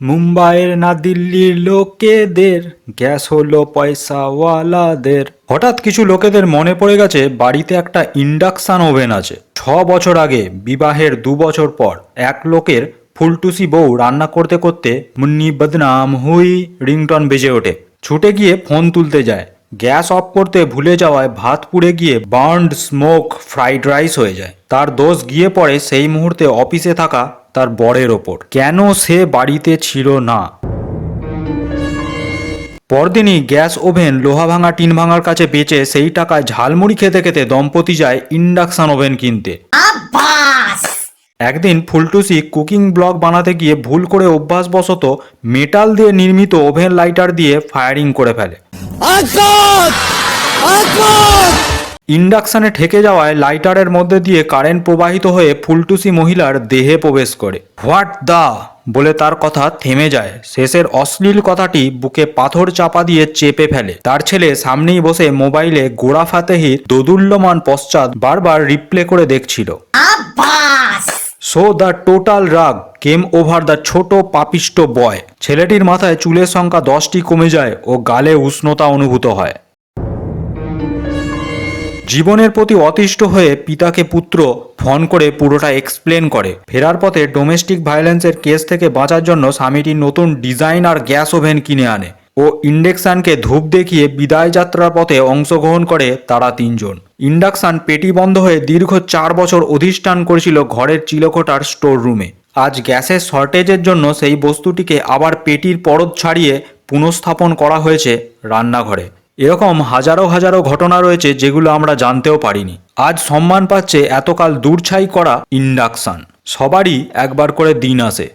মুম্বাইয়ের না দিল্লির লোকেদের গ্যাস হলো পয়সাওয়ালাদের। হঠাৎ কিছু লোকেদের মনে পড়ে গেছে বাড়িতে একটা ইন্ডাকশন ওভেন আছে। 6 বছর আগে বিবাহের 2 বছর পর এক লোকের ফুলটুসি বউ রান্না করতে করতে মুন্নি বদনাম হুই রিংটন বেজে ওঠে। ছুটে গিয়ে ফোন তুলতে যায়, গ্যাস অফ করতে ভুলে যাওয়ায় ভাত পুড়ে গিয়ে বার্নড স্মোক ফ্রাইড রাইস হয়ে যায়। তার দোষ গিয়ে পড়ে সেই মুহূর্তে অফিসে থাকা তার বরের ওপর। কেন সে বাড়িতে ছিল না? পরদিনই গ্যাস ওভেন লোহা ভাঙা টিন ভাঙার কাছে বেচে সেই টাকায় ঝালমুড়ি খেতে খেতে দম্পতি যায় ইন্ডাকশন ওভেন কিনতে। একদিন ফুলটুসি কুকিং ব্লগ বানাতে গিয়ে ভুল করে অভ্যাসবশত মেটাল দিয়ে নির্মিত ওভেন লাইটার দিয়ে ফায়ারিং করে ফেলে। ইন্ডাকশনে ঠেকে যাওয়ায় লাইটারের মধ্যে দিয়ে কারেন্ট প্রবাহিত হয়ে ফুলটুসি মহিলার দেহে প্রবেশ করে। হোয়াট দা বলে তার কথা থেমে যায়। শেষের অশ্লীল কথাটি বুকে পাথর চাপা দিয়ে চেপে ফেলে। তার ছেলে সামনেই বসে মোবাইলে গোড়া ফাতেহির দোদুল্যমান পশ্চাৎ বারবার রিপ্লে করে দেখছিল। সো দ্য টোটাল রাগ কেম ওভার দ্য ছোট পাপিষ্ট বয়। ছেলেটির মাথায় চুলের সংখ্যা 10টি কমে যায় ও গালে উষ্ণতা অনুভূত হয়। জীবনের প্রতি অতিষ্ঠ হয়ে পিতাকে পুত্র ফোন করে পুরোটা এক্সপ্লেন করে। ফেরার পথে ডোমেস্টিক ভায়োলেন্সের কেস থেকে বাঁচার জন্য স্বামীটি নতুন ডিজাইনার গ্যাস ওভেন কিনে আনে ও ইন্ডাকশনকে ধূপ দেখিয়ে বিদায় যাত্রার পথে অংশগ্রহণ করে তারা তিনজন। ইন্ডাকশন পেটি বন্ধ হয়ে দীর্ঘ 4 বছর অধিষ্ঠান করেছিল ঘরের চিলেকোঠার স্টোর রুমে। আজ গ্যাসের শর্টেজের জন্য সেই বস্তুটিকে আবার পেটির পরত ছাড়িয়ে পুনঃস্থাপন করা হয়েছে রান্নাঘরে। এরকম হাজারো হাজারো ঘটনা রয়েছে যেগুলো আমরা জানতেও পারিনি। আজ সম্মান পাচ্ছে এতকাল দূরছাই করা ইন্ডাকশন। সবারই একবার করে দিন আসে।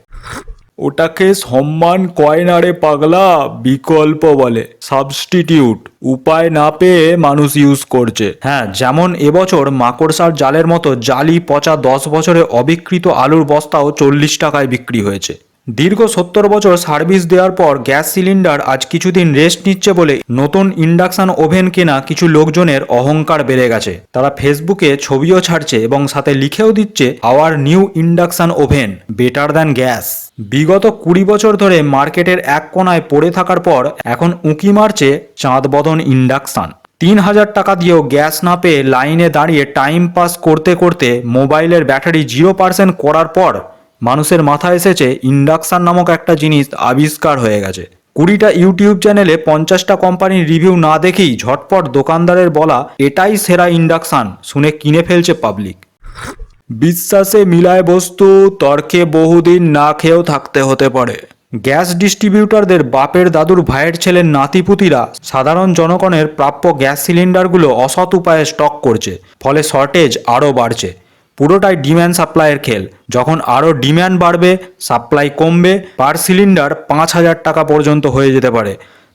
ওটাকে সম্মান কয় না রে পাগলা, বিকল্প বলে, সাবস্টিটিউট। উপায় না পেয়ে মানুষ ইউজ করছে। হ্যাঁ, যেমন এবছর মাকড়সার জালের মতো জালি পচা 10 বছরে অবিকৃত আলুর বস্তাও 40 টাকায় বিক্রি হয়েছে। দীর্ঘ 70 বছর সার্ভিস দেওয়ার পর গ্যাস সিলিন্ডার আজ কিছুদিন রেস্ট নিচ্ছে বলে নতুন ইন্ডাকশন ওভেন কেনা কিছু লোকজনের অহংকার বেড়ে গেছে। তারা ফেসবুকে ছবিও ছাড়ছে এবং সাথে লিখেও দিচ্ছে our new induction oven better than gas. বিগত 20 বছর ধরে মার্কেটের এক কোনায় পড়ে থাকার পর এখন উঁকি মারছে চাঁদ বদন ইন্ডাকশন। 3000 টাকা দিয়েও গ্যাস না পেয়ে লাইনে দাঁড়িয়ে টাইম পাস করতে করতে মোবাইলের ব্যাটারি 0% করার পর মানুষের মাথায় এসেছে ইন্ডাকশন নামক একটা জিনিস আবিষ্কার হয়ে গেছে। 20টা ইউটিউব চ্যানেলে 50টা কোম্পানির রিভিউ না দেখেই ঝটপট দোকানদারের বলা এটাই সেরা ইন্ডাকশন শুনে কিনে ফেলছে পাবলিক। বিশ্বাসে মিলায় বস্তু, তর্কে বহুদিন না খেয়েও থাকতে হতে পারে। গ্যাস ডিস্ট্রিবিউটরদের বাপের দাদুর ভাইয়ের ছেলের নাতিপুতিরা সাধারণ জনগণের প্রাপ্য গ্যাস সিলিন্ডারগুলো অসৎ উপায়ে স্টক করছে, ফলে শর্টেজ আরও বাড়ছে। পুরোটাই ডিম্যান্ড সাপ্লাইয়ের খেল। যখন আরও ডিম্যান্ড বাড়বে, সাপ্লাই কমবে, পার সিলিন্ডার 5000 টাকা পর্যন্ত হয়ে যেতে পারে,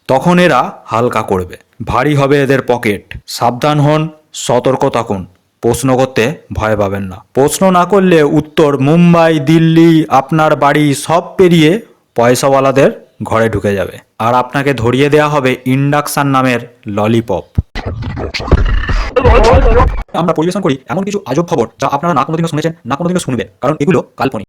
তখন এরা হালকা করবে, ভারী হবে এদের পকেট। সাবধান হন, সতর্ক থাকুন, প্রশ্ন করতে ভয় পাবেন না। প্রশ্ন না করলে উত্তর মুম্বাই, দিল্লি, আপনার বাড়ি সব পেরিয়ে পয়সাওয়ালাদের ঘরে ঢুকে যাবে, আর আপনাকে ধরিয়ে দেওয়া হবে ইন্ডাকশন নামের ললিপপ। আমরা পরিবেশন করি এমন কিছু আজব খবর যা আপনারা না কোনোদিনও শুনেছেন, না কোনোদিনও শুনবেন, কারণ এগুলো কাল্পনিক।